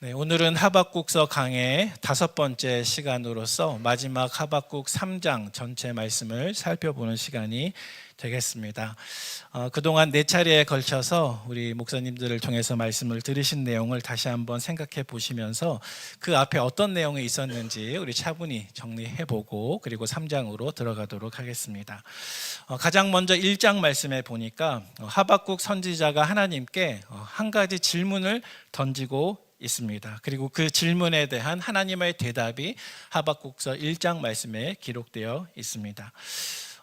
네, 오늘은 하박국서 강의 5번째 시간으로서 마지막 하박국 3장 전체 말씀을 살펴보는 시간이 되겠습니다. 그동안 4차례에 걸쳐서 우리 목사님들을 통해서 말씀을 들으신 내용을 다시 한번 생각해 보시면서 그 앞에 어떤 내용이 있었는지 우리 차분히 정리해보고 그리고 3장으로 들어가도록 하겠습니다. 가장 먼저 1장 말씀에 보니까 하박국 선지자가 하나님께 한 가지 질문을 던지고 있습니다. 그리고 그 질문에 대한 하나님의 대답이 하박국서 1장 말씀에 기록되어 있습니다.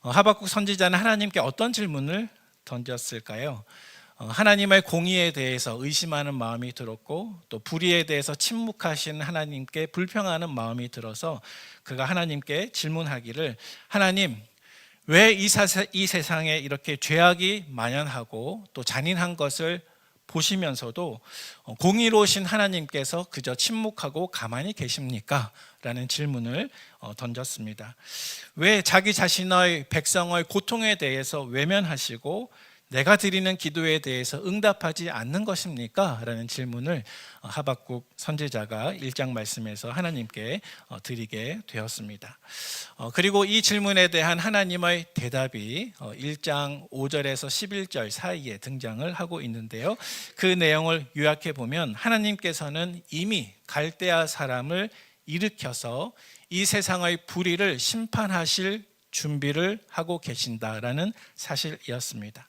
하박국 선지자는 하나님께 어떤 질문을 던졌을까요? 하나님의 공의에 대해서 의심하는 마음이 들었고 또 불의에 대해서 침묵하신 하나님께 불평하는 마음이 들어서 그가 하나님께 질문하기를, 하나님, 왜 이 세상에 이렇게 죄악이 만연하고 또 잔인한 것을 보시면서도 공의로우신 하나님께서 그저 침묵하고 가만히 계십니까? 라는 질문을 던졌습니다. 왜 자기 자신의 백성의 고통에 대해서 외면하시고 내가 드리는 기도에 대해서 응답하지 않는 것입니까? 라는 질문을 하박국 선지자가 1장 말씀에서 하나님께 드리게 되었습니다. 그리고 이 질문에 대한 하나님의 대답이 1장 5절에서 11절 사이에 등장을 하고 있는데요. 그 내용을 요약해 보면 하나님께서는 이미 갈대아 사람을 일으켜서 이 세상의 불의를 심판하실 준비를 하고 계신다라는 사실이었습니다.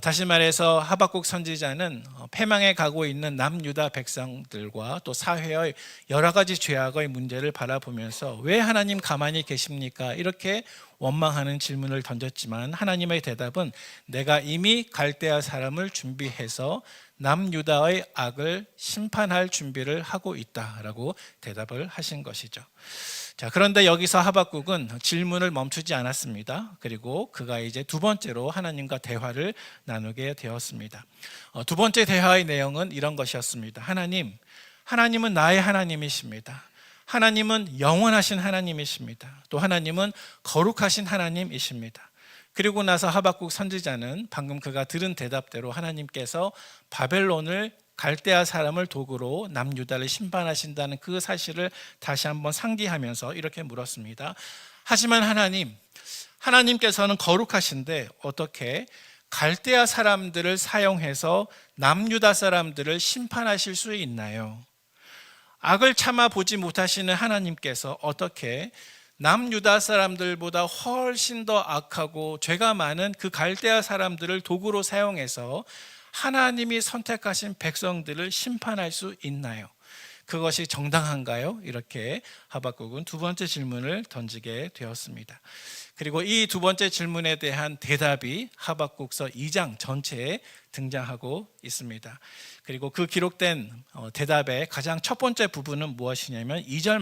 다시 말해서 하박국 선지자는 패망에 가고 있는 남유다 백성들과 또 사회의 여러 가지 죄악의 문제를 바라보면서 왜 하나님 가만히 계십니까? 이렇게 원망하는 질문을 던졌지만 하나님의 대답은 내가 이미 갈대아 사람을 준비해서 남유다의 악을 심판할 준비를 하고 있다라고 대답을 하신 것이죠. 자, 그런데 여기서 하박국은 질문을 멈추지 않았습니다. 그리고 그가 이제 두 번째로 하나님과 대화를 나누게 되었습니다. 두 번째 대화의 내용은 이런 것이었습니다. 하나님은 나의 하나님이십니다. 하나님은 영원하신 하나님이십니다. 또 하나님은 거룩하신 하나님이십니다. 그리고 나서 하박국 선지자는 방금 그가 들은 대답대로 하나님께서 바벨론을 갈대아 사람을 도구로 남유다를 심판하신다는 그 사실을 다시 한번 상기하면서 이렇게 물었습니다. 하지만 하나님께서는 거룩하신데 어떻게 갈대아 사람들을 사용해서 남유다 사람들을 심판하실 수 있나요? 악을 참아 보지 못하시는 하나님께서 어떻게 남유다 사람들보다 훨씬 더 악하고 죄가 많은 그 갈대아 사람들을 도구로 사용해서 하나님이 선택하신 백성들을 심판할 수 있나요? 그것이 정당한가요? 이렇게 하박국은 두 번째 질문을 던지게 되었습니다. 그리고 이 두 번째 질문에 대한 대답이 하박국서 2장 전체에 등장하고 있습니다. 그리고 그 기록된 대답의 가장 첫 번째 부분은 무엇이냐면 2장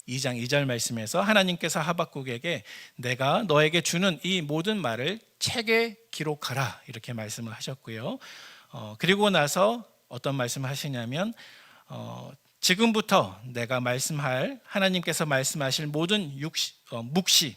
2절 말씀에서 하나님께서 하박국에게 내가 너에게 주는 이 모든 말을 책에 기록하라 이렇게 말씀을 하셨고요. 그리고 나서 어떤 말씀을 하시냐면 지금부터 내가 말씀할 하나님께서 말씀하실 모든 묵시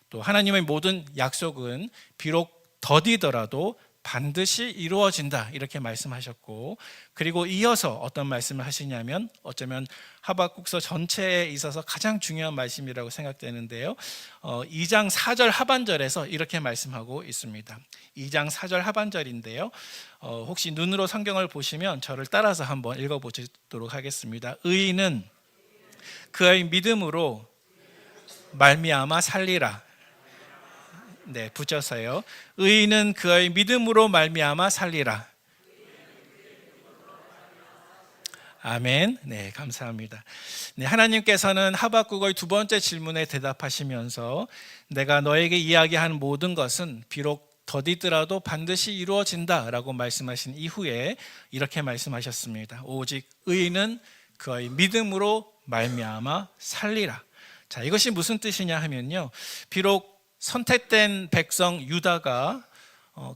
또 하나님의 모든 약속은 비록 더디더라도 반드시 이루어진다 이렇게 말씀하셨고, 그리고 이어서 어떤 말씀을 하시냐면 어쩌면 하박국서 전체에 있어서 가장 중요한 말씀이라고 생각되는데요. 2장 4절 하반절에서 이렇게 말씀하고 있습니다. 2장 4절 하반절인데요. 혹시 눈으로 성경을 보시면 저를 따라서 한번 읽어보도록 하겠습니다. 의인은 그의 믿음으로 말미암아 살리라. 네, 붙여서요. 의인은 그의 믿음으로 말미암아 살리라. 아멘. 네, 감사합니다. 네, 하나님께서는 하박국의 두 번째 질문에 대답하시면서 내가 너에게 이야기한 모든 것은 비록 더디더라도 반드시 이루어진다라고 말씀하신 이후에 이렇게 말씀하셨습니다. 오직 의인은 그의 믿음으로 말미암아 살리라. 자, 이것이 무슨 뜻이냐 하면요. 비록 선택된 백성 유다가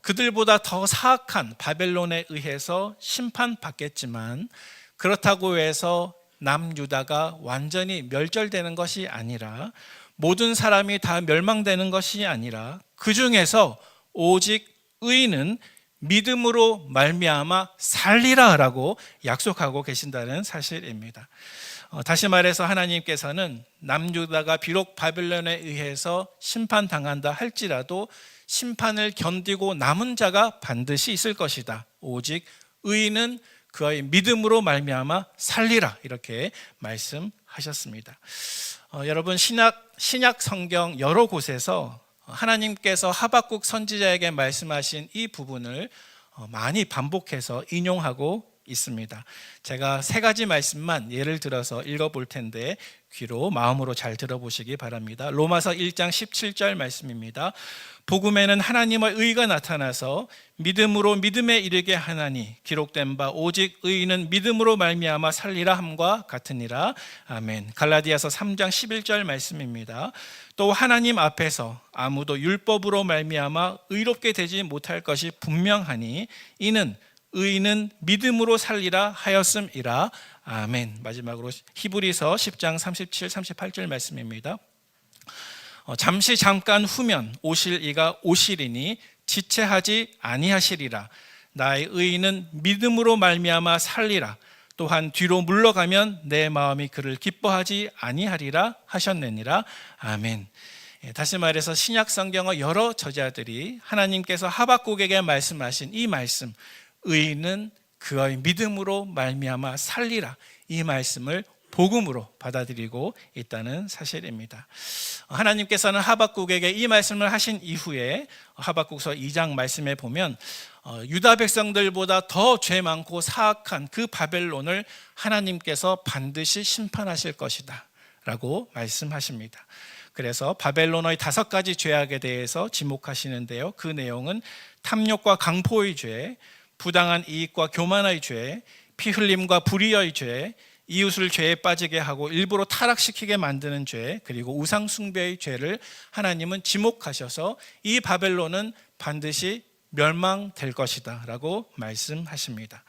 그들보다 더 사악한 바벨론에 의해서 심판받겠지만 그렇다고 해서 남유다가 완전히 멸절되는 것이 아니라 모든 사람이 다 멸망되는 것이 아니라 그 중에서 오직 의인은 믿음으로 말미암아 살리라라고 약속하고 계신다는 사실입니다. 다시 말해서 하나님께서는 남유다가 비록 바벨론에 의해서 심판당한다 할지라도 심판을 견디고 남은 자가 반드시 있을 것이다. 오직 의인은 그의 믿음으로 말미암아 살리라, 이렇게 말씀하셨습니다. 여러분, 신약 성경 여러 곳에서 하나님께서 하박국 선지자에게 말씀하신 이 부분을 많이 반복해서 인용하고 있습니다. 제가 세 가지 말씀만 예를 들어서 읽어볼 텐데 귀로 마음으로 잘 들어보시기 바랍니다. 로마서 1장 17절 말씀입니다. 복음에는 하나님의 의가 나타나서 믿음으로 믿음에 이르게 하나니 기록된 바 오직 의인은 믿음으로 말미암아 살리라 함과 같으니라. 아멘. 갈라디아서 3장 11절 말씀입니다. 또 하나님 앞에서 아무도 율법으로 말미암아 의롭게 되지 못할 것이 분명하니 이는 의인은 믿음으로 살리라 하였음이라. 아멘. 마지막으로 히브리서 10장 37, 38절 말씀입니다. 잠깐 후면 오실 이가 오시리니 지체하지 아니하시리라. 나의 의인은 믿음으로 말미암아 살리라. 또한 뒤로 물러가면 내 마음이 그를 기뻐하지 아니하리라 하셨느니라. 아멘. 다시 말해서 신약 성경의 여러 저자들이 하나님께서 하박국에게 말씀하신 이 말씀, 의인은 그의 믿음으로 말미암아 살리라, 이 말씀을 복음으로 받아들이고 있다는 사실입니다. 하나님께서는 하박국에게 이 말씀을 하신 이후에 하박국서 2장 말씀에 보면 유다 백성들보다 더 죄 많고 사악한 그 바벨론을 하나님께서 반드시 심판하실 것이다 라고 말씀하십니다. 그래서 바벨론의 5가지 죄악에 대해서 지목하시는데요, 그 내용은 탐욕과 강포의 죄, 부당한 이익과 교만의 죄, 피흘림과 불의의 죄, 이웃을 죄에 빠지게 하고 일부러 타락시키게 만드는 죄, 그리고 우상 숭배의 죄를 하나님은 지목하셔서 이 바벨론은 반드시 멸망될 것이다 라고 말씀하십니다.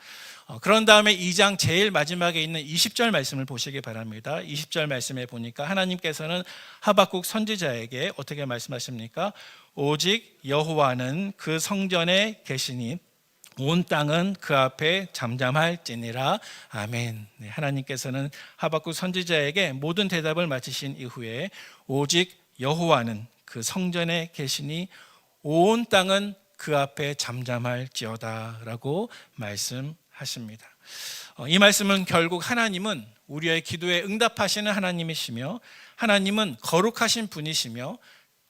그런 다음에 2장 제일 마지막에 있는 20절 말씀을 보시기 바랍니다. 20절 말씀에 보니까 하나님께서는 하박국 선지자에게 어떻게 말씀하십니까? 오직 여호와는 그 성전에 계시니 온 땅은 그 앞에 잠잠할지니라. 아멘. 네, 하나님께서는 하박국 선지자에게 모든 대답을 마치신 이후에 오직 여호와는 그 성전에 계시니 온 땅은 그 앞에 잠잠할지어다 라고 말씀하십니다. 이 말씀은 결국 하나님은 우리의 기도에 응답하시는 하나님이시며, 하나님은 거룩하신 분이시며,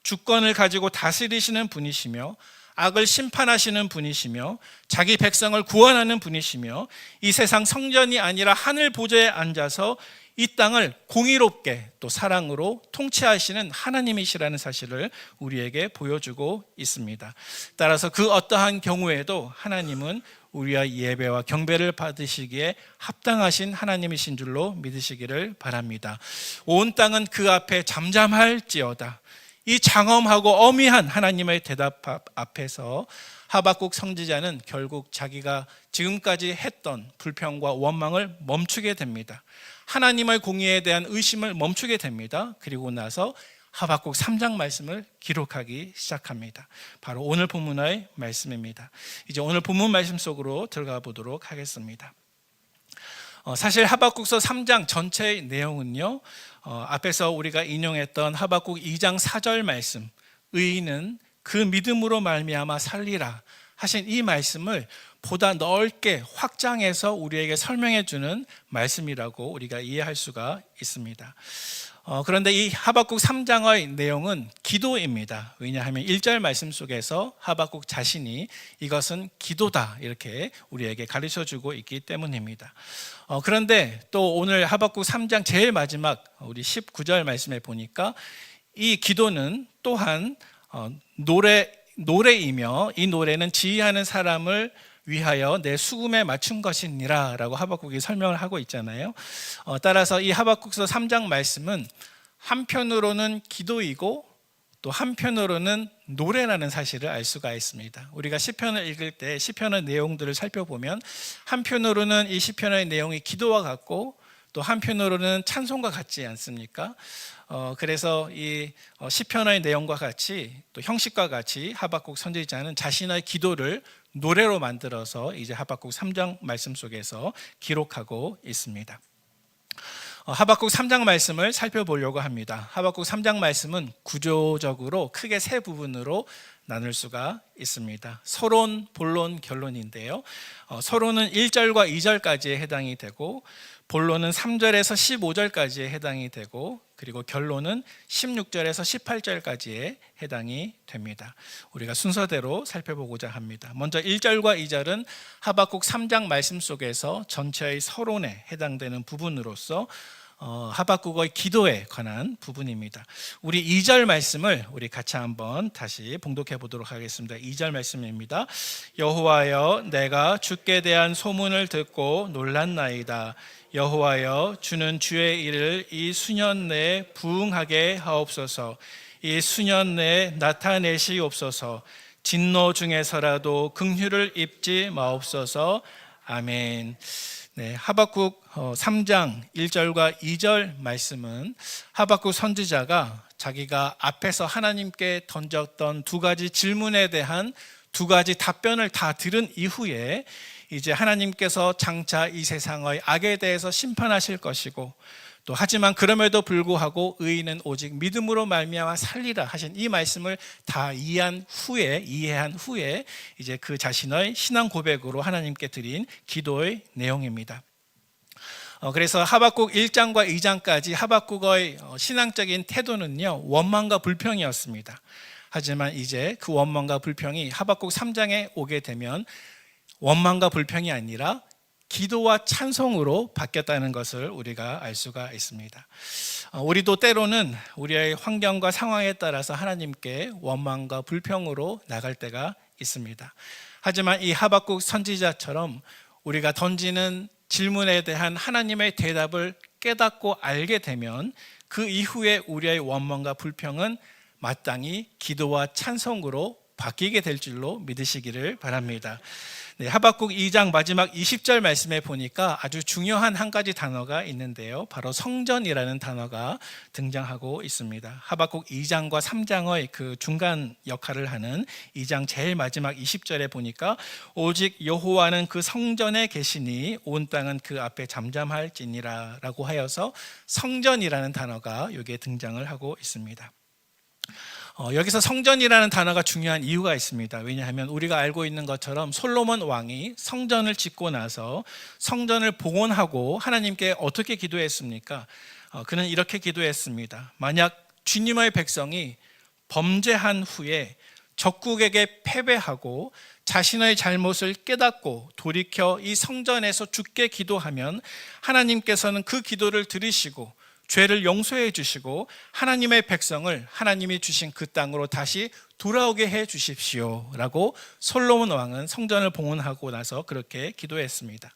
주권을 가지고 다스리시는 분이시며, 악을 심판하시는 분이시며, 자기 백성을 구원하는 분이시며, 이 세상 성전이 아니라 하늘 보좌에 앉아서 이 땅을 공의롭게 또 사랑으로 통치하시는 하나님이시라는 사실을 우리에게 보여주고 있습니다. 따라서 그 어떠한 경우에도 하나님은 우리의 예배와 경배를 받으시기에 합당하신 하나님이신 줄로 믿으시기를 바랍니다. 온 땅은 그 앞에 잠잠할지어다. 이 장엄하고 어미한 하나님의 대답 앞에서 하박국 선지자는 결국 자기가 지금까지 했던 불평과 원망을 멈추게 됩니다. 하나님의 공의에 대한 의심을 멈추게 됩니다. 그리고 나서 하박국 3장 말씀을 기록하기 시작합니다. 바로 오늘 본문의 말씀입니다. 이제 오늘 본문 말씀 속으로 들어가 보도록 하겠습니다. 사실 하박국서 3장 전체의 내용은요, 앞에서 우리가 인용했던 하박국 2장 4절 말씀, 의인은 그 믿음으로 말미암아 살리라 하신 이 말씀을 보다 넓게 확장해서 우리에게 설명해 주는 말씀이라고 우리가 이해할 수가 있습니다. 그런데 이 하박국 3장의 내용은 기도입니다. 왜냐하면 1절 말씀 속에서 하박국 자신이 이것은 기도다 이렇게 우리에게 가르쳐주고 있기 때문입니다. 그런데 또 오늘 하박국 3장 제일 마지막 우리 19절 말씀에 보니까 이 기도는 또한 노래이며, 이 노래는 지휘하는 사람을 위하여 내 수금에 맞춘 것이니라 라고 하박국이 설명을 하고 있잖아요. 따라서 이 하박국서 3장 말씀은 한편으로는 기도이고 또 한편으로는 노래라는 사실을 알 수가 있습니다. 우리가 시편을 읽을 때 시편의 내용들을 살펴보면 한편으로는 이 시편의 내용이 기도와 같고, 또 한편으로는 찬송과 같지 않습니까? 그래서 이 시편의 내용과 같이 또 형식과 같이 하박국 선지자는 자신의 기도를 노래로 만들어서 이제 하박국 3장 말씀 속에서 기록하고 있습니다. 하박국 3장 말씀을 살펴보려고 합니다. 하박국 3장 말씀은 구조적으로 크게 세 부분으로 나눌 수가 있습니다. 서론, 본론, 결론인데요. 서론은 1절과 2절까지에 해당이 되고, 본론은 3절에서 15절까지에 해당이 되고, 그리고 결론은 16절에서 18절까지에 해당이 됩니다. 우리가 순서대로 살펴보고자 합니다. 먼저 1절과 2절은 하박국 3장 말씀 속에서 전체의 서론에 해당되는 부분으로서 하박국의 기도에 관한 부분입니다. 우리 2절 말씀을 우리 같이 한번 다시 봉독해 보도록 하겠습니다. 2절 말씀입니다. 여호와여, 내가 주께 대한 소문을 듣고 놀랐나이다. 여호와여, 주는 주의 일을 이 수년 내에 부응하게 하옵소서. 이 수년 내에 나타내시옵소서. 진노 중에서라도 긍휼을 입지 마옵소서. 아멘. 네, 하박국 3장 1절과 2절 말씀은 하박국 선지자가 자기가 앞에서 하나님께 던졌던 두 가지 질문에 대한 두 가지 답변을 다 들은 이후에 이제 하나님께서 장차 이 세상의 악에 대해서 심판하실 것이고, 또 하지만 그럼에도 불구하고 의인은 오직 믿음으로 말미암아 살리라 하신 이 말씀을 다 이해한 후에 이제 그 자신의 신앙 고백으로 하나님께 드린 기도의 내용입니다. 그래서 하박국 1장과 2장까지 하박국의 신앙적인 태도는요, 원망과 불평이었습니다. 하지만 이제 그 원망과 불평이 하박국 3장에 오게 되면 원망과 불평이 아니라 기도와 찬송으로 바뀌었다는 것을 우리가 알 수가 있습니다. 우리도 때로는 우리의 환경과 상황에 따라서 하나님께 원망과 불평으로 나갈 때가 있습니다. 하지만 이 하박국 선지자처럼 우리가 던지는 질문에 대한 하나님의 대답을 깨닫고 알게 되면 그 이후에 우리의 원망과 불평은 마땅히 기도와 찬송으로 바뀌게 될 줄로 믿으시기를 바랍니다. 네, 하박국 2장 마지막 20절 말씀에 보니까 아주 중요한 한 가지 단어가 있는데요. 바로 성전이라는 단어가 등장하고 있습니다. 하박국 2장과 3장의 그 중간 역할을 하는 2장 제일 마지막 20절에 보니까 오직 여호와는 그 성전에 계시니 온 땅은 그 앞에 잠잠할지니라 라고 하여서 성전이라는 단어가 여기에 등장을 하고 있습니다. 여기서 성전이라는 단어가 중요한 이유가 있습니다. 왜냐하면 우리가 알고 있는 것처럼 솔로몬 왕이 성전을 짓고 나서 성전을 봉헌하고 하나님께 어떻게 기도했습니까? 그는 이렇게 기도했습니다. 만약 주님의 백성이 범죄한 후에 적국에게 패배하고 자신의 잘못을 깨닫고 돌이켜 이 성전에서 주께 기도하면 하나님께서는 그 기도를 들으시고 죄를 용서해 주시고 하나님의 백성을 하나님이 주신 그 땅으로 다시 돌아오게 해 주십시오 라고 솔로몬 왕은 성전을 봉헌하고 나서 그렇게 기도했습니다.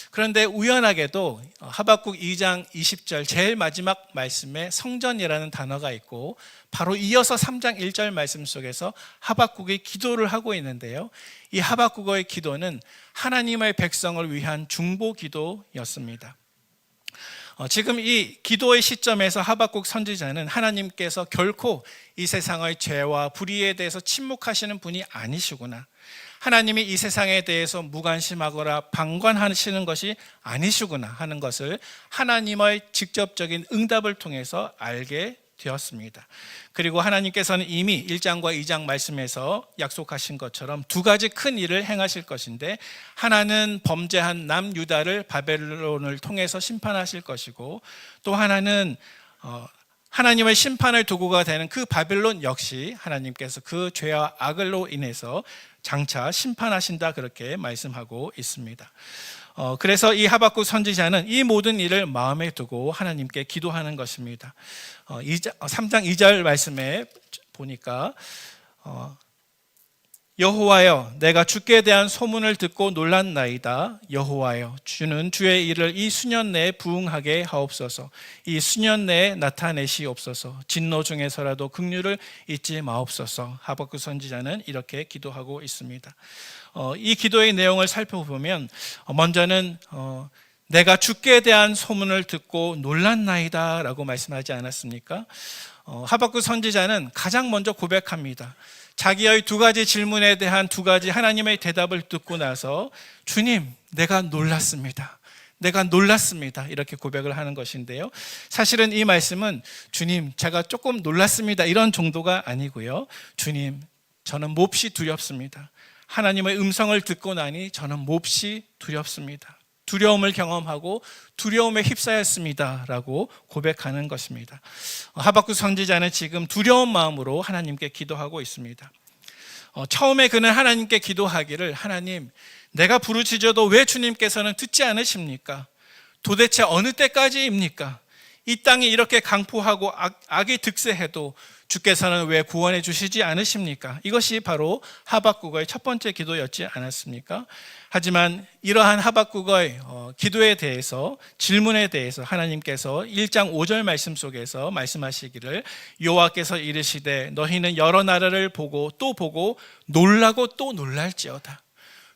그런데 우연하게도 하박국 2장 20절 제일 마지막 말씀에 성전이라는 단어가 있고 바로 이어서 3장 1절 말씀 속에서 하박국이 기도를 하고 있는데요. 이 하박국의 기도는 하나님의 백성을 위한 중보 기도였습니다. 지금 이 기도의 시점에서 하박국 선지자는 하나님께서 결코 이 세상의 죄와 불의에 대해서 침묵하시는 분이 아니시구나, 하나님이 이 세상에 대해서 무관심하거나 방관하시는 것이 아니시구나 하는 것을 하나님의 직접적인 응답을 통해서 알게 되었습니다. 그리고 하나님께서는 이미 1장과 2장 말씀에서 약속하신 것처럼 두 가지 큰 일을 행하실 것인데, 하나는 범죄한 남유다를 바벨론을 통해서 심판하실 것이고, 또 하나는 하나님의 심판의 도구가 되는 그 바벨론 역시 하나님께서 그 죄와 악을로 인해서 장차 심판하신다, 그렇게 말씀하고 있습니다. 그래서 이 하박국 선지자는 이 모든 일을 마음에 두고 하나님께 기도하는 것입니다. 3장 2절 말씀에 보니까 여호와여, 내가 주께 대한 소문을 듣고 놀랐나이다. 여호와여, 주는 주의 일을 이 수년 내에 부응하게 하옵소서. 이 수년 내에 나타내시옵소서. 진노 중에서라도 긍휼을 잊지 마옵소서. 하박국 선지자는 이렇게 기도하고 있습니다. 이 기도의 내용을 살펴보면 먼저는 내가 주께 대한 소문을 듣고 놀랐나이다 라고 말씀하지 않았습니까? 하박국 선지자는 가장 먼저 고백합니다. 자기의 두 가지 질문에 대한 두 가지 하나님의 대답을 듣고 나서 주님, 내가 놀랐습니다. 내가 놀랐습니다. 이렇게 고백을 하는 것인데요. 사실은 이 말씀은 주님, 제가 조금 놀랐습니다. 이런 정도가 아니고요. 주님, 저는 몹시 두렵습니다. 하나님의 음성을 듣고 나니 저는 몹시 두렵습니다. 두려움을 경험하고 두려움에 휩싸였습니다 라고 고백하는 것입니다. 하박국 선지자는 지금 두려운 마음으로 하나님께 기도하고 있습니다. 처음에 그는 하나님께 기도하기를, 하나님, 내가 부르짖어도 왜 주님께서는 듣지 않으십니까? 도대체 어느 때까지입니까? 이 땅이 이렇게 강포하고 악이 득세해도 주께서는 왜 구원해 주시지 않으십니까? 이것이 바로 하박국의 첫 번째 기도였지 않았습니까? 하지만 이러한 하박국의 기도에 대해서, 질문에 대해서 하나님께서 1장 5절 말씀 속에서 말씀하시기를, 여호와께서 이르시되 너희는 여러 나라를 보고 또 보고 놀라고 또 놀랄지어다.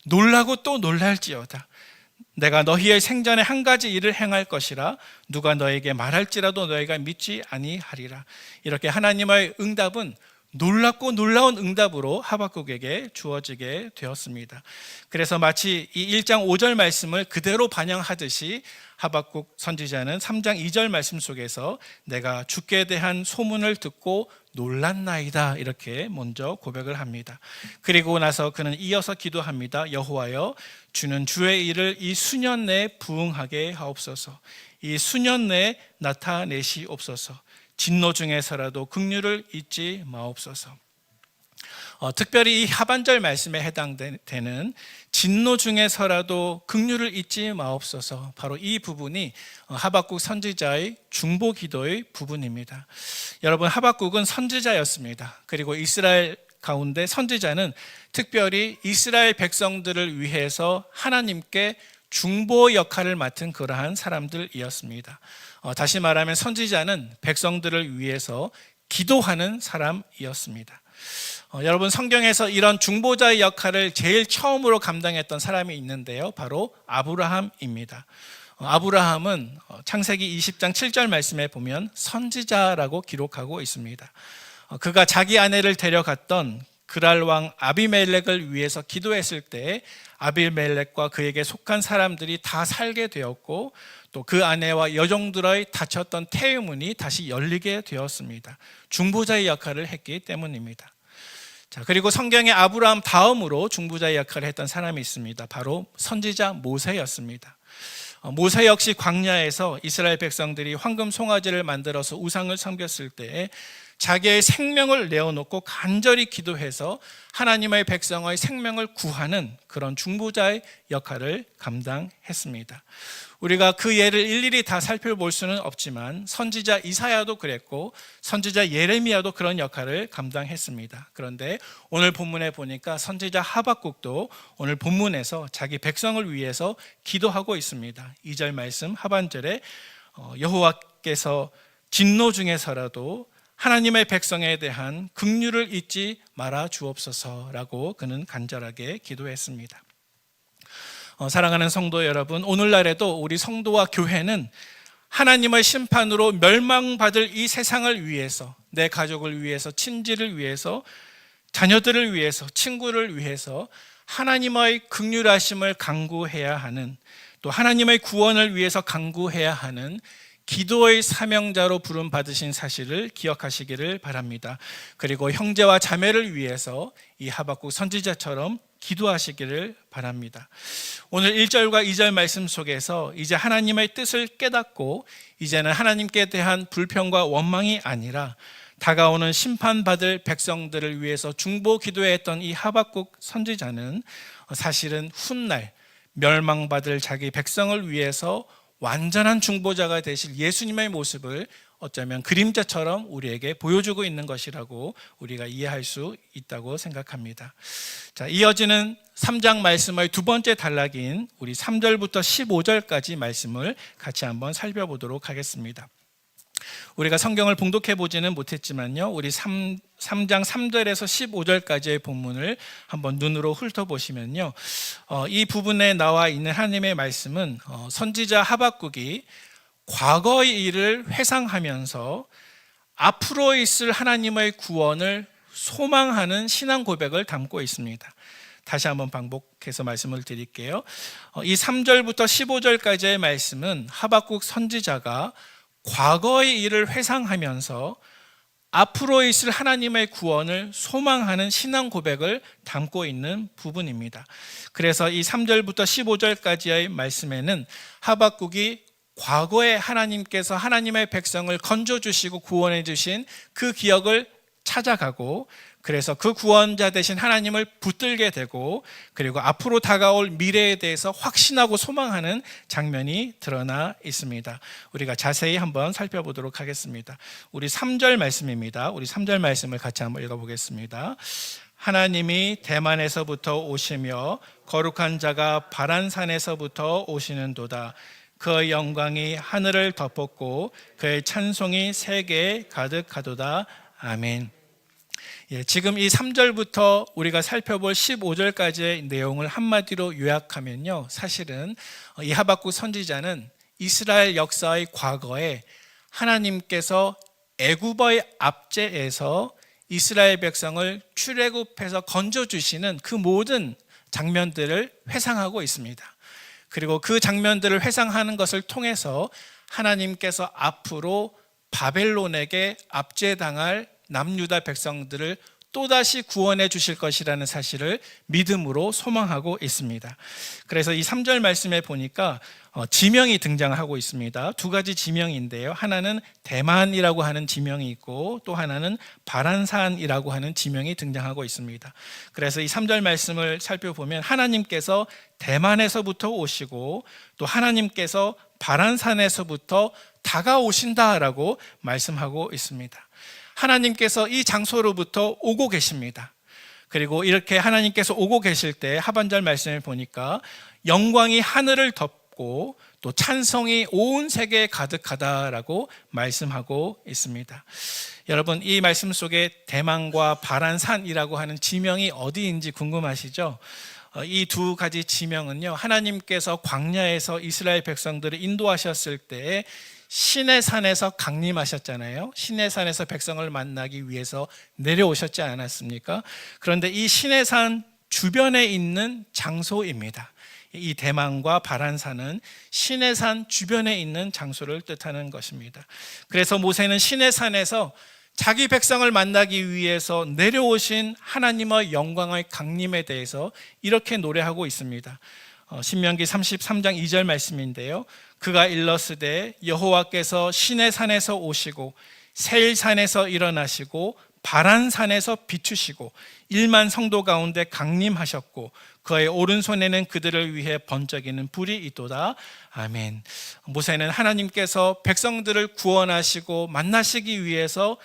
놀라고 또 놀랄지어다. 내가 너희의 생전에 한 가지 일을 행할 것이라 누가 너에게 말할지라도 너희가 믿지 아니하리라. 이렇게 하나님의 응답은 놀랍고 놀라운 응답으로 하박국에게 주어지게 되었습니다. 그래서 마치 이 1장 5절 말씀을 그대로 반영하듯이 하박국 선지자는 3장 2절 말씀 속에서 내가 주께 대한 소문을 듣고 놀랐나이다 이렇게 먼저 고백을 합니다. 그리고 나서 그는 이어서 기도합니다. 여호와여, 주는 주의 일을 이 수년 내에 부응하게 하옵소서. 이 수년 내에 나타내시옵소서. 진노 중에서라도 긍휼을 잊지 마옵소서. 특별히 이 하반절 말씀에 해당되는 진노 중에서라도 긍휼을 잊지 마옵소서, 바로 이 부분이 하박국 선지자의 중보 기도의 부분입니다. 여러분, 하박국은 선지자였습니다. 그리고 이스라엘 가운데 선지자는 특별히 이스라엘 백성들을 위해서 하나님께 중보 역할을 맡은 그러한 사람들이었습니다. 다시 말하면 선지자는 백성들을 위해서 기도하는 사람이었습니다. 여러분, 성경에서 이런 중보자의 역할을 제일 처음으로 감당했던 사람이 있는데요, 바로 아브라함입니다. 아브라함은 창세기 20장 7절 말씀에 보면 선지자라고 기록하고 있습니다. 그가 자기 아내를 데려갔던 그랄 왕 아비멜렉을 위해서 기도했을 때 아비멜렉과 그에게 속한 사람들이 다 살게 되었고, 또 그 아내와 여종들의 닫혔던 태유문이 다시 열리게 되었습니다. 중보자의 역할을 했기 때문입니다. 자, 그리고 성경에 아브라함 다음으로 중보자의 역할을 했던 사람이 있습니다. 바로 선지자 모세였습니다. 모세 역시 광야에서 이스라엘 백성들이 황금 송아지를 만들어서 우상을 섬겼을 때 자기의 생명을 내어놓고 간절히 기도해서 하나님의 백성의 생명을 구하는 그런 중보자의 역할을 감당했습니다. 우리가 그 예를 일일이 다 살펴볼 수는 없지만 선지자 이사야도 그랬고 선지자 예레미야도 그런 역할을 감당했습니다. 그런데 오늘 본문에 보니까 선지자 하박국도 오늘 본문에서 자기 백성을 위해서 기도하고 있습니다. 2절 말씀 하반절에 여호와께서 진노 중에서라도 하나님의 백성에 대한 긍휼을 잊지 말아 주옵소서라고 그는 간절하게 기도했습니다. 사랑하는 성도 여러분, 오늘날에도 우리 성도와 교회는 하나님의 심판으로 멸망받을 이 세상을 위해서, 내 가족을 위해서, 친지를 위해서, 자녀들을 위해서, 친구를 위해서 하나님의 긍휼하심을 간구해야 하는, 또 하나님의 구원을 위해서 간구해야 하는 기도의 사명자로 부름 받으신 사실을 기억하시기를 바랍니다. 그리고 형제와 자매를 위해서 이 하박국 선지자처럼 기도하시기를 바랍니다. 오늘 1절과 2절 말씀 속에서 이제 하나님의 뜻을 깨닫고 이제는 하나님께 대한 불평과 원망이 아니라 다가오는 심판받을 백성들을 위해서 중보 기도했던 이 하박국 선지자는 사실은 훗날 멸망받을 자기 백성을 위해서 완전한 중보자가 되실 예수님의 모습을 어쩌면 그림자처럼 우리에게 보여주고 있는 것이라고 우리가 이해할 수 있다고 생각합니다. 자, 이어지는 3장 말씀의 두 번째 단락인 우리 3절부터 15절까지 말씀을 같이 한번 살펴보도록 하겠습니다. 우리가 성경을 봉독해 보지는 못했지만요, 우리 3장 3절에서 15절까지의 본문을 한번 눈으로 훑어보시면요, 이 부분에 나와 있는 하나님의 말씀은 선지자 하박국이 과거의 일을 회상하면서 앞으로 있을 하나님의 구원을 소망하는 신앙 고백을 담고 있습니다. 다시 한번 반복해서 말씀을 드릴게요. 이 3절부터 15절까지의 말씀은 하박국 선지자가 과거의 일을 회상하면서 앞으로 있을 하나님의 구원을 소망하는 신앙 고백을 담고 있는 부분입니다. 그래서 이 3절부터 15절까지의 말씀에는 하박국이 과거에 하나님께서 하나님의 백성을 건져주시고 구원해 주신 그 기억을 찾아가고, 그래서 그 구원자 되신 하나님을 붙들게 되고, 그리고 앞으로 다가올 미래에 대해서 확신하고 소망하는 장면이 드러나 있습니다. 우리가 자세히 한번 살펴보도록 하겠습니다. 우리 3절 말씀입니다. 우리 3절 말씀을 같이 한번 읽어보겠습니다. 하나님이 대만에서부터 오시며 거룩한 자가 바란산에서부터 오시는도다. 그의 영광이 하늘을 덮었고 그의 찬송이 세계에 가득하도다. 아멘. 지금 이 3절부터 우리가 살펴볼 15절까지의 내용을 한마디로 요약하면요, 사실은 이 하박국 선지자는 이스라엘 역사의 과거에 하나님께서 애굽의 압제에서 이스라엘 백성을 출애굽해서 건져주시는 그 모든 장면들을 회상하고 있습니다. 그리고 그 장면들을 회상하는 것을 통해서 하나님께서 앞으로 바벨론에게 압제당할 남유다 백성들을 또다시 구원해 주실 것이라는 사실을 믿음으로 소망하고 있습니다. 그래서 이 3절 말씀에 보니까 지명이 등장하고 있습니다. 두 가지 지명인데요, 하나는 대만이라고 하는 지명이 있고 또 하나는 바란산이라고 하는 지명이 등장하고 있습니다. 그래서 이 3절 말씀을 살펴보면 하나님께서 대만에서부터 오시고 또 하나님께서 바란산에서부터 다가오신다라고 말씀하고 있습니다. 하나님께서 이 장소로부터 오고 계십니다. 그리고 이렇게 하나님께서 오고 계실 때 하반절 말씀을 보니까 영광이 하늘을 덮고 또 찬송이 온 세계에 가득하다라고 말씀하고 있습니다. 여러분, 이 말씀 속에 대만과 바란산이라고 하는 지명이 어디인지 궁금하시죠? 이 두 가지 지명은요, 하나님께서 광야에서 이스라엘 백성들을 인도하셨을 때 시내 산에서 강림하셨잖아요. 시내 산에서 백성을 만나기 위해서 내려오셨지 않았습니까? 그런데 이 시내 산 주변에 있는 장소입니다. 이 대만과 바란산은 시내 산 주변에 있는 장소를 뜻하는 것입니다. 그래서 모세는 시내 산에서 자기 백성을 만나기 위해서 내려오신 하나님의 영광의 강림에 대해서 이렇게 노래하고 있습니다. 신명기 33장 2절 말씀인데요, 그가 일렀으되 여호와께서 시내 산에서 오시고 세일산에서 일어나시고 바란산에서 비추시고 1만 성도 가운데 강림하셨고 그의 오른손에는 그들을 위해 번쩍이는 불이 있도다. 아멘. 모세는 하나님께서 백성들을 구원하시고 만나시기 위해서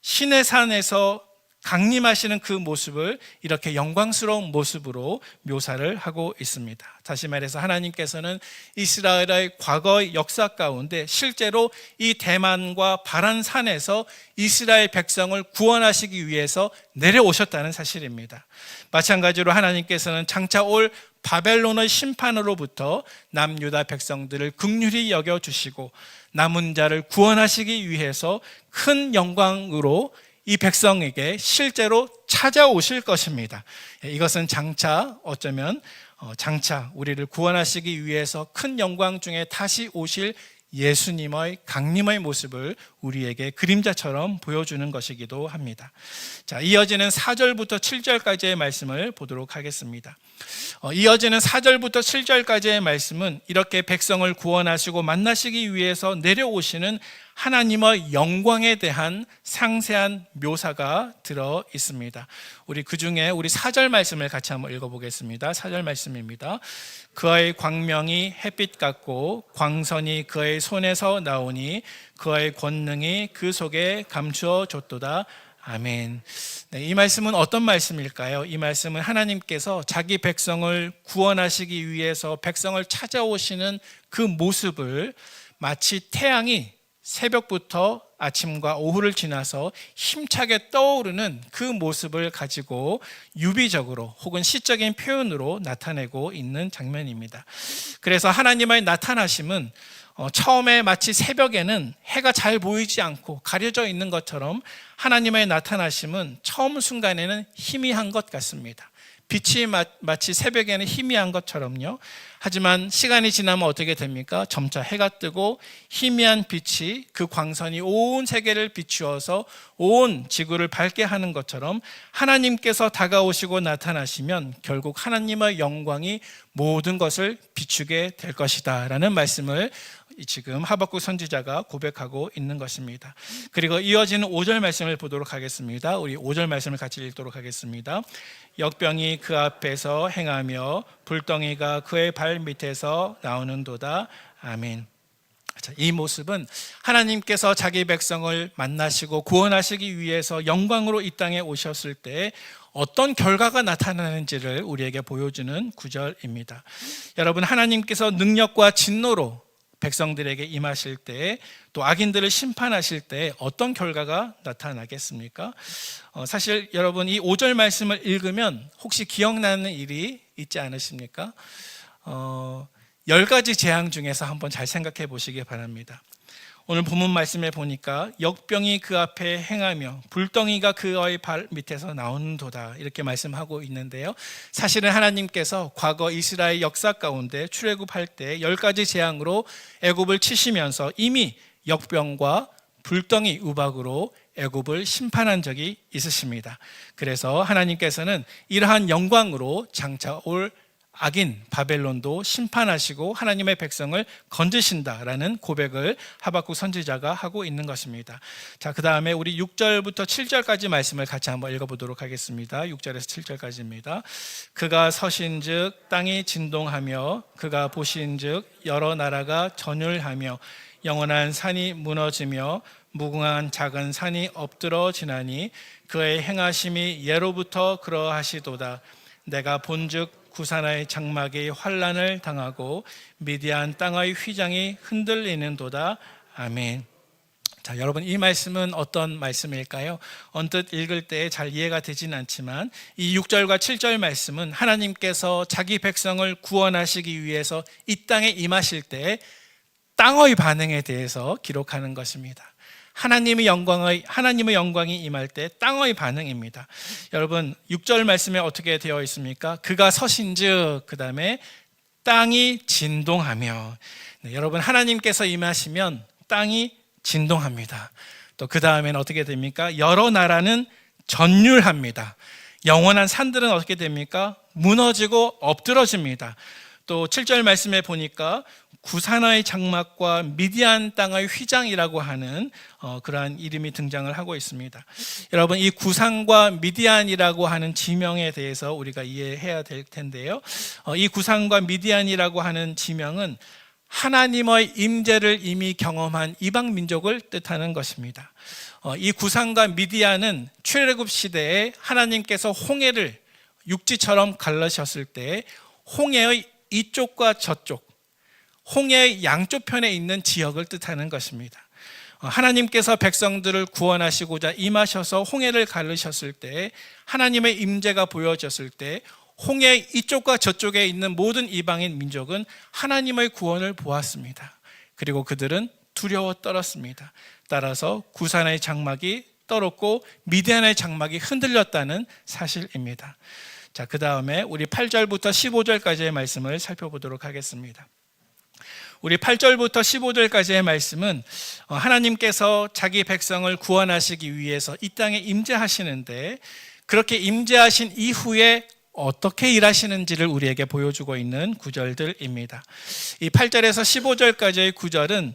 시내 산에서 강림하시는 그 모습을 이렇게 영광스러운 모습으로 묘사를 하고 있습니다. 다시 말해서 하나님께서는 이스라엘의 과거의 역사 가운데 실제로 이 대만과 바란산에서 이스라엘 백성을 구원하시기 위해서 내려오셨다는 사실입니다. 마찬가지로 하나님께서는 장차 올 바벨론의 심판으로부터 남유다 백성들을 긍휼히 여겨주시고 남은 자를 구원하시기 위해서 큰 영광으로 이 백성에게 실제로 찾아오실 것입니다. 이것은 장차 어쩌면 장차 우리를 구원하시기 위해서 큰 영광 중에 다시 오실 예수님의 강림의 모습을 우리에게 그림자처럼 보여주는 것이기도 합니다. 자, 이어지는 4절부터 7절까지의 말씀을 보도록 하겠습니다. 이어지는 4절부터 7절까지의 말씀은 이렇게 백성을 구원하시고 만나시기 위해서 내려오시는 하나님의 영광에 대한 상세한 묘사가 들어 있습니다. 우리 그중에 우리 4절 말씀을 같이 한번 읽어보겠습니다. 4절 말씀입니다. 그의 광명이 햇빛 같고 광선이 그의 손에서 나오니 그의 권능이 그 속에 감추어졌도다. 아멘. 네, 이 말씀은 어떤 말씀일까요? 이 말씀은 하나님께서 자기 백성을 구원하시기 위해서 백성을 찾아오시는 그 모습을 마치 태양이 새벽부터 아침과 오후를 지나서 힘차게 떠오르는 그 모습을 가지고 유비적으로 혹은 시적인 표현으로 나타내고 있는 장면입니다. 그래서 하나님의 나타나심은 처음에 마치 새벽에는 해가 잘 보이지 않고 가려져 있는 것처럼 하나님의 나타나심은 처음 순간에는 희미한 것 같습니다. 빛이 마치 새벽에는 희미한 것처럼요. 하지만 시간이 지나면 어떻게 됩니까? 점차 해가 뜨고 희미한 빛이 그 광선이 온 세계를 비추어서 온 지구를 밝게 하는 것처럼 하나님께서 다가오시고 나타나시면 결국 하나님의 영광이 모든 것을 비추게 될 것이다 라는 말씀을 지금 하박국 선지자가 고백하고 있는 것입니다. 그리고 이어지는 5절 말씀을 보도록 하겠습니다. 우리 5절 말씀을 같이 읽도록 하겠습니다. 역병이 그 앞에서 행하며 불덩이가 그의 발 밑에서 나오는도다. 아멘. 이 모습은 하나님께서 자기 백성을 만나시고 구원하시기 위해서 영광으로 이 땅에 오셨을 때 어떤 결과가 나타나는지를 우리에게 보여주는 구절입니다. 여러분, 하나님께서 능력과 진노로 백성들에게 임하실 때, 또 악인들을 심판하실 때 어떤 결과가 나타나겠습니까? 사실 여러분, 이 5절 말씀을 읽으면 혹시 기억나는 일이 있지 않으십니까? 10가지 재앙 중에서 한번 잘 생각해 보시기 바랍니다. 오늘 본문 말씀에 보니까 역병이 그 앞에 행하며 불덩이가 그의 발 밑에서 나오는도다 이렇게 말씀하고 있는데요. 사실은 하나님께서 과거 이스라엘 역사 가운데 출애굽할 때 10가지 재앙으로 애굽을 치시면서 이미 역병과 불덩이 우박으로 애굽을 심판한 적이 있으십니다. 그래서 하나님께서는 이러한 영광으로 장차 올 악인 바벨론도 심판하시고 하나님의 백성을 건지신다라는 고백을 하박국 선지자가 하고 있는 것입니다. 자, 그 다음에 우리 6절부터 7절까지 말씀을 같이 한번 읽어보도록 하겠습니다. 6절에서 7절까지입니다. 그가 서신즉 땅이 진동하며 그가 보신즉 여러 나라가 전율하며 영원한 산이 무너지며 무궁한 작은 산이 엎드러지나니 그의 행하심이 예로부터 그러하시도다. 내가 본즉 구사나의 장막이 환난을 당하고 미디안 땅의 휘장이 흔들리는도다. 아멘. 자, 여러분, 이 말씀은 어떤 말씀일까요? 언뜻 읽을 때 잘 이해가 되진 않지만 이 6절과 7절 말씀은 하나님께서 자기 백성을 구원하시기 위해서 이 땅에 임하실 때 땅의 반응에 대해서 기록하는 것입니다. 하나님의 영광이 임할 때 땅의 반응입니다. 여러분, 6절 말씀에 어떻게 되어 있습니까? 그가 서신즉, 그 다음에 땅이 진동하며. 네, 여러분, 하나님께서 임하시면 땅이 진동합니다. 또 그 다음에는 어떻게 됩니까? 여러 나라는 전율합니다. 영원한 산들은 어떻게 됩니까? 무너지고 엎드러집니다. 또 7절 말씀에 보니까 구사나의 장막과 미디안 땅의 휘장이라고 하는 그러한 이름이 등장을 하고 있습니다. 여러분, 이 구산과 미디안이라고 하는 지명에 대해서 우리가 이해해야 될 텐데요. 이 구산과 미디안이라고 하는 지명은 하나님의 임재를 이미 경험한 이방 민족을 뜻하는 것입니다. 이 구산과 미디안은 출애굽 시대에 하나님께서 홍해를 육지처럼 갈라셨을 때 홍해의 이쪽과 저쪽, 홍해의 양쪽 편에 있는 지역을 뜻하는 것입니다. 하나님께서 백성들을 구원하시고자 임하셔서 홍해를 가르셨을 때, 하나님의 임재가 보여졌을 때 홍해 이쪽과 저쪽에 있는 모든 이방인 민족은 하나님의 구원을 보았습니다. 그리고 그들은 두려워 떨었습니다. 따라서 구산의 장막이 떨었고 미디안의 장막이 흔들렸다는 사실입니다. 자, 그 다음에 우리 8절부터 15절까지의 말씀을 살펴보도록 하겠습니다. 우리 8절부터 15절까지의 말씀은 하나님께서 자기 백성을 구원하시기 위해서 이 땅에 임재하시는데, 그렇게 임재하신 이후에 어떻게 일하시는지를 우리에게 보여주고 있는 구절들입니다. 이 8절에서 15절까지의 구절은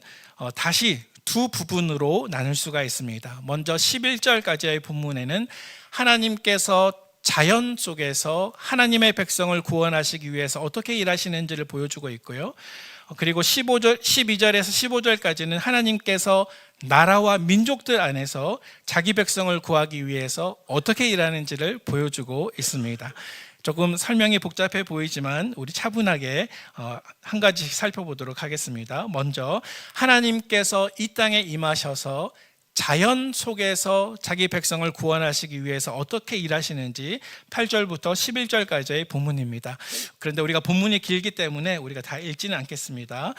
다시 두 부분으로 나눌 수가 있습니다. 먼저 11절까지의 본문에는 하나님께서 자연 속에서 하나님의 백성을 구원하시기 위해서 어떻게 일하시는지를 보여주고 있고요. 그리고 12절에서 15절까지는 하나님께서 나라와 민족들 안에서 자기 백성을 구하기 위해서 어떻게 일하는지를 보여주고 있습니다. 조금 설명이 복잡해 보이지만 우리 차분하게 한 가지씩 살펴보도록 하겠습니다. 먼저 하나님께서 이 땅에 임하셔서 자연 속에서 자기 백성을 구원하시기 위해서 어떻게 일하시는지 8절부터 11절까지의 본문입니다. 그런데 우리가 본문이 길기 때문에 우리가 다 읽지는 않겠습니다.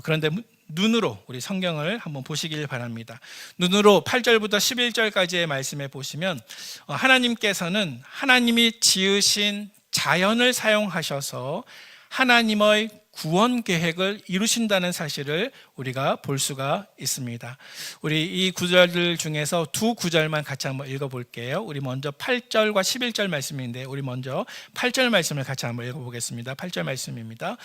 그런데 눈으로 우리 성경을 한번 보시길 바랍니다. 눈으로 8절부터 11절까지의 말씀에 보시면 하나님께서는 하나님이 지으신 자연을 사용하셔서 하나님의 구원 계획을 이루신다는 사실을 우리가 볼 수가 있습니다. 우리 이 구절들 중에서 두 구절만 같이 한번 읽어볼게요. 우리 먼저 8절과 11절 말씀인데 우리 먼저 8절 말씀을 같이 한번 읽어보겠습니다. 8절 말씀입니다.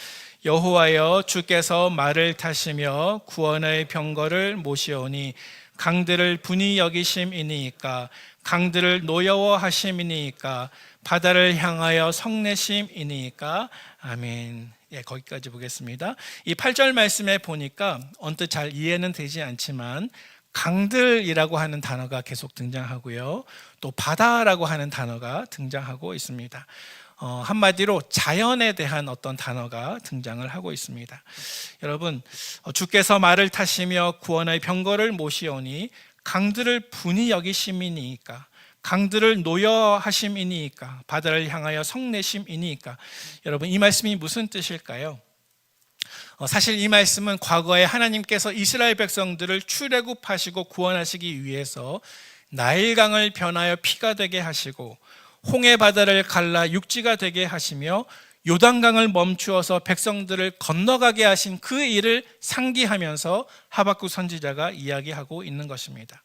여호와여 주께서 말을 타시며 구원의 병거를 모시오니 강들을 분이 여기심이니까 강들을 노여워하심이니까 바다를 향하여 성내심이니까 아멘. 예, 거기까지 보겠습니다. 이 8절 말씀에 보니까 언뜻 잘 이해는 되지 않지만 강들이라고 하는 단어가 계속 등장하고요. 또 바다라고 하는 단어가 등장하고 있습니다. 한마디로 자연에 대한 어떤 단어가 등장을 하고 있습니다. 여러분, 주께서 말을 타시며 구원의 병거를 모시오니 강들을 분이 여기심이니까 강들을 노여하심이니까 바다를 향하여 성내심이니까 여러분 이 말씀이 무슨 뜻일까요? 사실 이 말씀은 과거에 하나님께서 이스라엘 백성들을 출애굽하시고 구원하시기 위해서 나일강을 변하여 피가 되게 하시고 홍해 바다를 갈라 육지가 되게 하시며 요단강을 멈추어서 백성들을 건너가게 하신 그 일을 상기하면서 하박국 선지자가 이야기하고 있는 것입니다.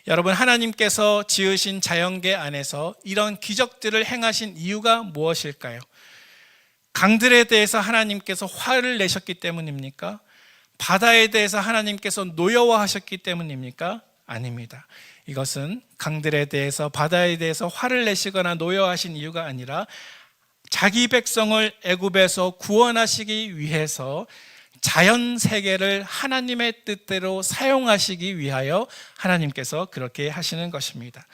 여러분, 하나님께서 지으신 자연계 안에서 이런 기적들을 행하신 이유가 무엇일까요? 강들에 대해서 하나님께서 화를 내셨기 때문입니까? 바다에 대해서 하나님께서 노여워하셨기 때문입니까? 아닙니다. 이것은 강들에 대해서 바다에 대해서 화를 내시거나 노여워하신 이유가 아니라 자기 백성을 애굽에서 구원하시기 위해서 자연 세계를 하나님의 뜻대로 사용하시기 위하여 하나님께서 그렇게 하시는 것입니다.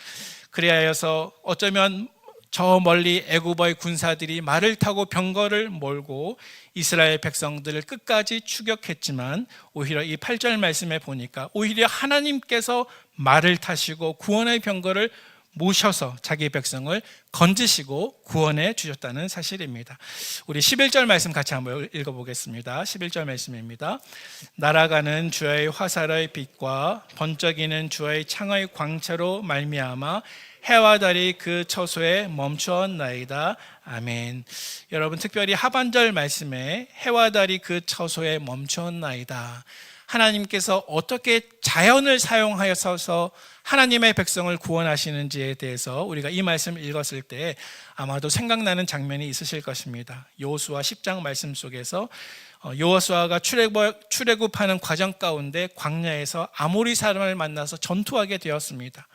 그리하여서 어쩌면 저 멀리 애굽의 군사들이 말을 타고 병거를 몰고 이스라엘 백성들을 끝까지 추격했지만 오히려 이 8절 말씀에 보니까 오히려 하나님께서 말을 타시고 구원의 병거를 모셔서 자기 백성을 건지시고 구원해 주셨다는 사실입니다. 우리 11절 말씀 같이 한번 읽어보겠습니다. 11절 말씀입니다. 날아가는 주의 화살의 빛과 번쩍이는 주의 창의 광채로 말미암아 해와 달이 그 처소에 멈추었나이다. 아멘. 여러분, 특별히 하반절 말씀에 해와 달이 그 처소에 멈추었나이다. 하나님께서 어떻게 자연을 사용하여서 하나님의 백성을 구원하시는지에 대해서 우리가 이 말씀을 읽었을 때 아마도 생각나는 장면이 있으실 것입니다. 여호수아 10장 말씀 속에서 여호수아가 출애굽하는 과정 가운데 광야에서 아모리 사람을 만나서 전투하게 되었습니다.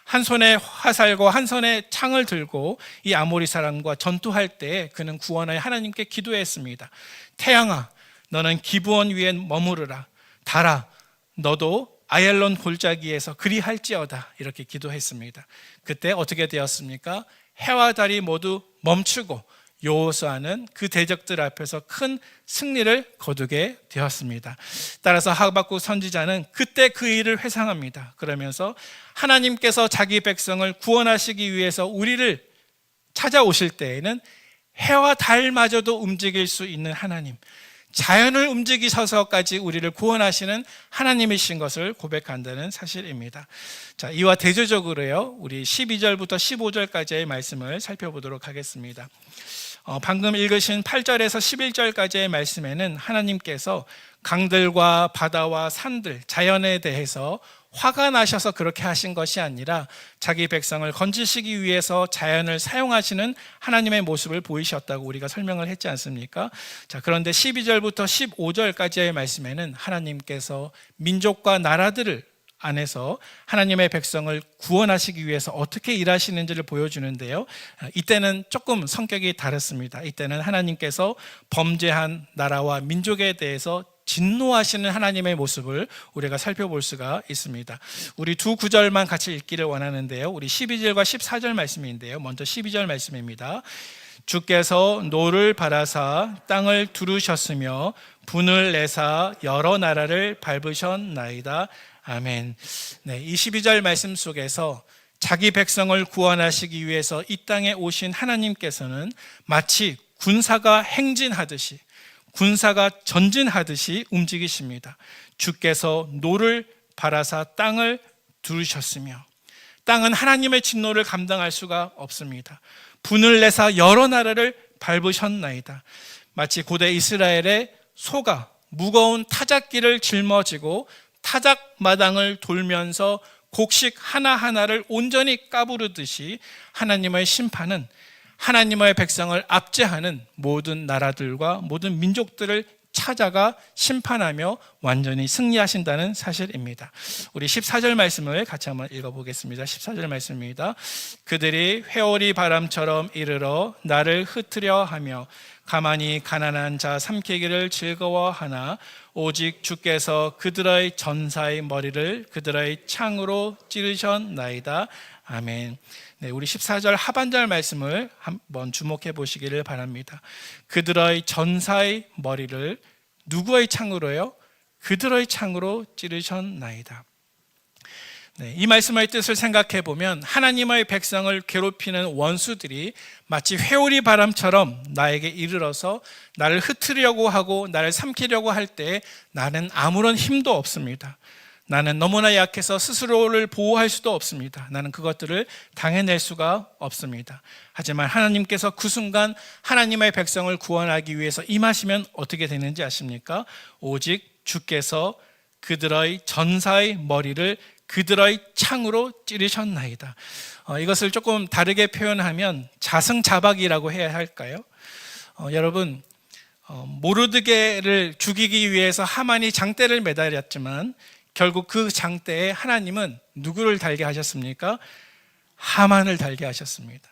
한 손에 화살과 한 손에 창을 들고 이 아모리 사람과 전투할 때 그는 구원하여 하나님께 기도했습니다. 태양아, 너는 기브온 위에 머무르라. 달아, 너도 아얄론 골짜기에서 그리할지어다. 이렇게 기도했습니다. 그때 어떻게 되었습니까? 해와 달이 모두 멈추고 여호수아는 그 대적들 앞에서 큰 승리를 거두게 되었습니다. 따라서 하박국 선지자는 그때 그 일을 회상합니다. 그러면서 하나님께서 자기 백성을 구원하시기 위해서 우리를 찾아오실 때에는 해와 달마저도 움직일 수 있는 하나님, 자연을 움직이셔서까지 우리를 구원하시는 하나님이신 것을 고백한다는 사실입니다. 자, 이와 대조적으로요, 우리 12절부터 15절까지의 말씀을 살펴보도록 하겠습니다. 방금 읽으신 8절에서 11절까지의 말씀에는 하나님께서 강들과 바다와 산들, 자연에 대해서 화가 나셔서 그렇게 하신 것이 아니라 자기 백성을 건지시기 위해서 자연을 사용하시는 하나님의 모습을 보이셨다고 우리가 설명을 했지 않습니까? 자, 그런데 12절부터 15절까지의 말씀에는 하나님께서 민족과 나라들을 안에서 하나님의 백성을 구원하시기 위해서 어떻게 일하시는지를 보여주는데요. 이때는 조금 성격이 다릅니다. 이때는 하나님께서 범죄한 나라와 민족에 대해서 진노하시는 하나님의 모습을 우리가 살펴볼 수가 있습니다. 우리 두 구절만 같이 읽기를 원하는데요. 우리 12절과 14절 말씀인데요. 먼저 12절 말씀입니다. 주께서 노를 바라사 땅을 두르셨으며 분을 내사 여러 나라를 밟으셨나이다. 아멘. 네, 22절 말씀 속에서 자기 백성을 구원하시기 위해서 이 땅에 오신 하나님께서는 마치 군사가 행진하듯이, 군사가 전진하듯이 움직이십니다. 주께서 노를 바라사 땅을 두르셨으며, 땅은 하나님의 진노를 감당할 수가 없습니다. 분을 내사 여러 나라를 밟으셨나이다. 마치 고대 이스라엘의 소가 무거운 타작기를 짊어지고 타작 마당을 돌면서 곡식 하나하나를 온전히 까부르듯이 하나님의 심판은 하나님의 백성을 압제하는 모든 나라들과 모든 민족들을 찾아가 심판하며 완전히 승리하신다는 사실입니다. 우리 14절 말씀을 같이 한번 읽어보겠습니다. 14절 말씀입니다. 그들이 회오리 바람처럼 이르러 나를 흩으려 하며 가만히 가난한 자 삼키기를 즐거워하나 오직 주께서 그들의 전사의 머리를 그들의 창으로 찌르셨나이다. 아멘. 네, 우리 14절 하반절 말씀을 한번 주목해 보시기를 바랍니다. 그들의 전사의 머리를 누구의 창으로요? 그들의 창으로 찌르셨나이다. 네, 이 말씀의 뜻을 생각해 보면 하나님의 백성을 괴롭히는 원수들이 마치 회오리 바람처럼 나에게 이르러서 나를 흩으려고 하고 나를 삼키려고 할 때 나는 아무런 힘도 없습니다. 나는 너무나 약해서 스스로를 보호할 수도 없습니다. 나는 그것들을 당해낼 수가 없습니다. 하지만 하나님께서 그 순간 하나님의 백성을 구원하기 위해서 임하시면 어떻게 되는지 아십니까? 오직 주께서 그들의 전사의 머리를 그들의 창으로 찌르셨나이다. 이것을 조금 다르게 표현하면 자승자박이라고 해야 할까요? 여러분, 모르드게를 죽이기 위해서 하만이 장대를 매달렸지만 결국 그 장대에 하나님은 누구를 달게 하셨습니까? 하만을 달게 하셨습니다.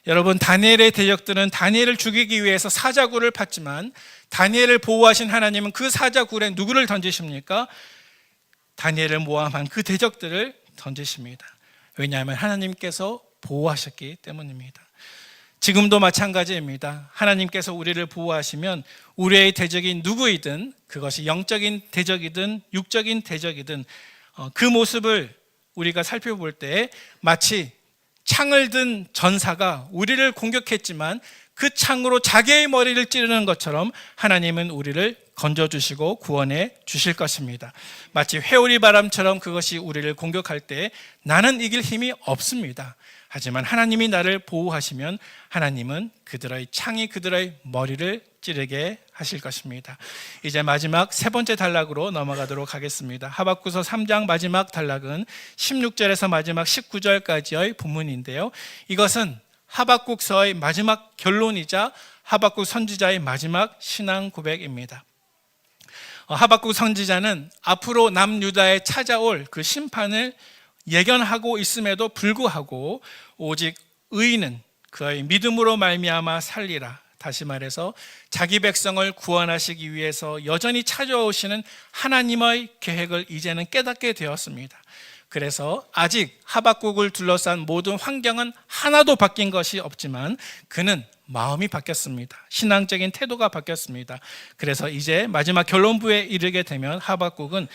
여러분, 다니엘의 대적들은 다니엘을 죽이기 위해서 사자굴을 팠지만 다니엘을 보호하신 하나님은 그 사자굴에 누구를 던지십니까? 다니엘을 모함한 그 대적들을 던지십니다. 왜냐하면 하나님께서 보호하셨기 때문입니다. 지금도 마찬가지입니다. 하나님께서 우리를 보호하시면 우리의 대적이 누구이든, 그것이 영적인 대적이든 육적인 대적이든 그 모습을 우리가 살펴볼 때 마치 창을 든 전사가 우리를 공격했지만 그 창으로 자기의 머리를 찌르는 것처럼 하나님은 우리를 건져주시고 구원해 주실 것입니다. 마치 회오리 바람처럼 그것이 우리를 공격할 때 나는 이길 힘이 없습니다. 하지만 하나님이 나를 보호하시면 하나님은 그들의 창이 그들의 머리를 찌르게 하실 것입니다. 이제 마지막 세 번째 단락으로 넘어가도록 하겠습니다. 하박국서 3장 마지막 단락은 16절에서 마지막 19절까지의 본문인데요. 이것은 하박국서의 마지막 결론이자 하박국 선지자의 마지막 신앙 고백입니다. 하박국 선지자는 앞으로 남유다에 찾아올 그 심판을 예견하고 있음에도 불구하고 오직 의인은 그의 믿음으로 말미암아 살리라. 다시 말해서 자기 백성을 구원하시기 위해서 여전히 찾아오시는 하나님의 계획을 이제는 깨닫게 되었습니다. 그래서 아직 하박국을 둘러싼 모든 환경은 하나도 바뀐 것이 없지만 그는 마음이 바뀌었습니다. 신앙적인 태도가 바뀌었습니다. 그래서 이제 마지막 결론부에 이르게 되면 하박국은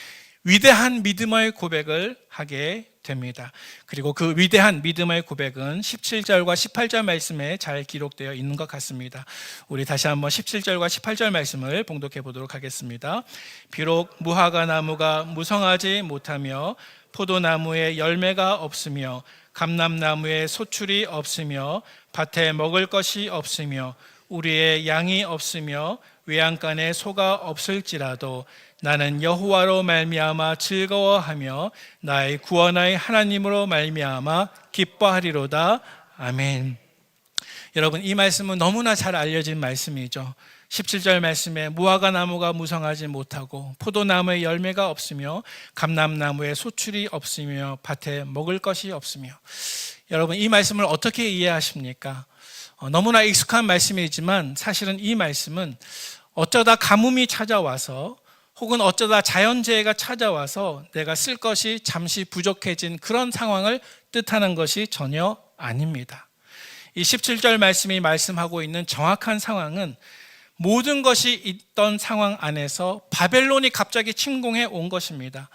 위대한 믿음의 고백을 하게 됩니다. 그리고 그 위대한 믿음의 고백은 17절과 18절 말씀에 잘 기록되어 있는 것 같습니다. 우리 다시 한번 17절과 18절 말씀을 봉독해 보도록 하겠습니다. 비록 무화과 나무가 무성하지 못하며 포도나무에 열매가 없으며 감람나무에 소출이 없으며 밭에 먹을 것이 없으며 우리의 양이 없으며 외양간에 소가 없을지라도 나는 여호와로 말미암아 즐거워하며 나의 구원의 하나님으로 말미암아 기뻐하리로다. 아멘. 여러분, 이 말씀은 너무나 잘 알려진 말씀이죠. 17절 말씀에 무화과 나무가 무성하지 못하고 포도나무에 열매가 없으며 감람나무에 소출이 없으며 밭에 먹을 것이 없으며, 여러분, 이 말씀을 어떻게 이해하십니까? 너무나 익숙한 말씀이지만 사실은 이 말씀은 어쩌다 가뭄이 찾아와서 혹은 어쩌다 자연재해가 찾아와서 내가 쓸 것이 잠시 부족해진 그런 상황을 뜻하는 것이 전혀 아닙니다. 이 17절 말씀이 말씀하고 있는 정확한 상황은 모든 것이 있던 상황 안에서 바벨론이 갑자기 침공해 온 것입니다.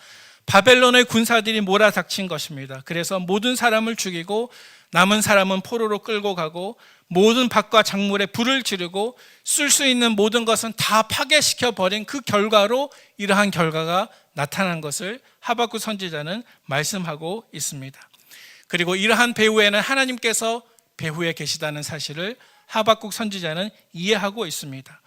바벨론의 군사들이 몰아닥친 것입니다. 그래서 모든 사람을 죽이고 남은 사람은 포로로 끌고 가고 모든 밭과 작물에 불을 지르고 쓸 수 있는 모든 것은 다 파괴시켜 버린 그 결과로 이러한 결과가 나타난 것을 하박국 선지자는 말씀하고 있습니다. 그리고 이러한 배후에는 하나님께서 배후에 계시다는 사실을 하박국 선지자는 이해하고 있습니다.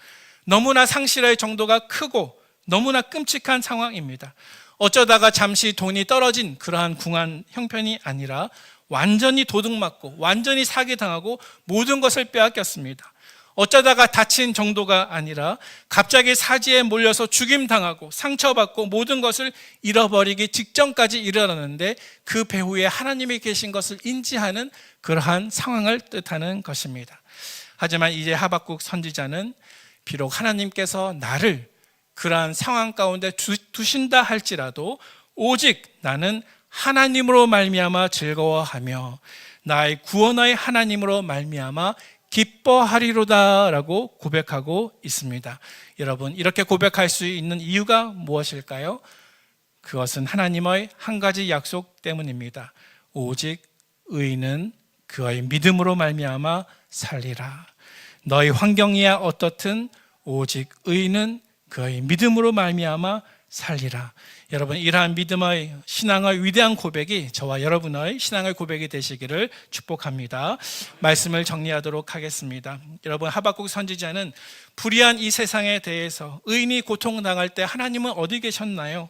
너무나 상실의 정도가 크고 너무나 끔찍한 상황입니다. 어쩌다가 잠시 돈이 떨어진 그러한 궁한 형편이 아니라 완전히 도둑맞고 완전히 사기당하고 모든 것을 빼앗겼습니다. 어쩌다가 다친 정도가 아니라 갑자기 사지에 몰려서 죽임당하고 상처받고 모든 것을 잃어버리기 직전까지 이르렀는데 그 배후에 하나님이 계신 것을 인지하는 그러한 상황을 뜻하는 것입니다. 하지만 이제 하박국 선지자는 비록 하나님께서 나를 그러한 상황 가운데 두신다 할지라도 오직 나는 하나님으로 말미암아 즐거워하며 나의 구원의 하나님으로 말미암아 기뻐하리로다라고 고백하고 있습니다. 여러분, 이렇게 고백할 수 있는 이유가 무엇일까요? 그것은 하나님의 한 가지 약속 때문입니다. 오직 의인은 그의 믿음으로 말미암아 살리라. 너희 환경이야 어떻든 오직 의인은 그의 믿음으로 말미암아 살리라. 여러분, 이러한 믿음의 신앙의 위대한 고백이 저와 여러분의 신앙의 고백이 되시기를 축복합니다. 말씀을 정리하도록 하겠습니다. 여러분, 하박국 선지자는 불의한 이 세상에 대해서 의인이 고통당할 때 하나님은 어디 계셨나요?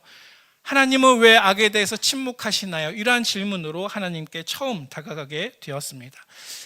하나님은 왜 악에 대해서 침묵하시나요? 이러한 질문으로 하나님께 처음 다가가게 되었습니다.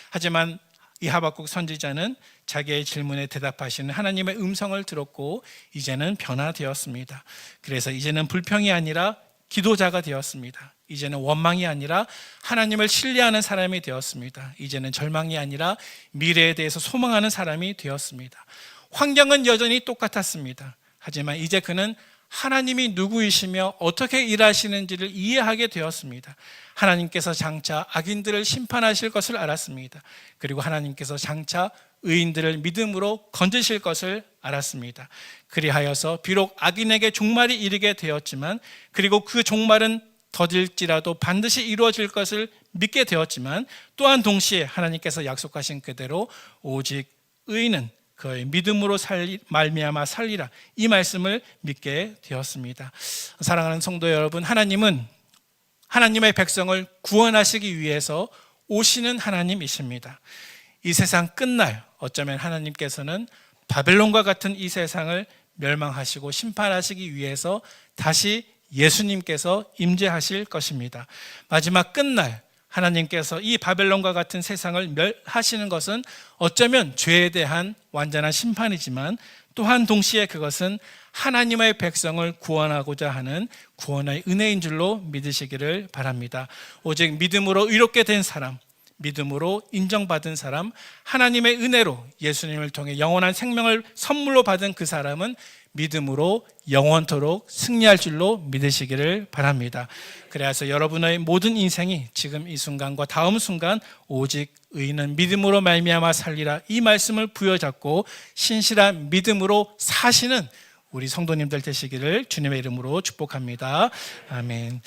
하지만 이 하박국 선지자는 자기의 질문에 대답하시는 하나님의 음성을 들었고 이제는 변화되었습니다. 그래서 이제는 불평이 아니라 기도자가 되었습니다. 이제는 원망이 아니라 하나님을 신뢰하는 사람이 되었습니다. 이제는 절망이 아니라 미래에 대해서 소망하는 사람이 되었습니다. 환경은 여전히 똑같았습니다. 하지만 이제 그는 하나님이 누구이시며 어떻게 일하시는지를 이해하게 되었습니다. 하나님께서 장차 악인들을 심판하실 것을 알았습니다. 그리고 하나님께서 장차 의인들을 믿음으로 건지실 것을 알았습니다. 그리하여서 비록 악인에게 종말이 이르게 되었지만 그리고 그 종말은 더딜지라도 반드시 이루어질 것을 믿게 되었지만 또한 동시에 하나님께서 약속하신 그대로 오직 의인은 그의 믿음으로 말미암아 살리라, 이 말씀을 믿게 되었습니다. 사랑하는 성도 여러분, 하나님은 하나님의 백성을 구원하시기 위해서 오시는 하나님이십니다. 이 세상 끝날 어쩌면 하나님께서는 바벨론과 같은 이 세상을 멸망하시고 심판하시기 위해서 다시 예수님께서 임재하실 것입니다. 마지막 끝날 하나님께서 이 바벨론과 같은 세상을 멸하시는 것은 어쩌면 죄에 대한 완전한 심판이지만 또한 동시에 그것은 하나님의 백성을 구원하고자 하는 구원의 은혜인 줄로 믿으시기를 바랍니다. 오직 믿음으로 의롭게 된 사람, 믿음으로 인정받은 사람, 하나님의 은혜로 예수님을 통해 영원한 생명을 선물로 받은 그 사람은 믿음으로 영원토록 승리할 줄로 믿으시기를 바랍니다. 그래서 여러분의 모든 인생이 지금 이 순간과 다음 순간 오직 의인은 믿음으로 말미암아 살리라, 이 말씀을 부여잡고 신실한 믿음으로 사시는 우리 성도님들 되시기를 주님의 이름으로 축복합니다. 아멘.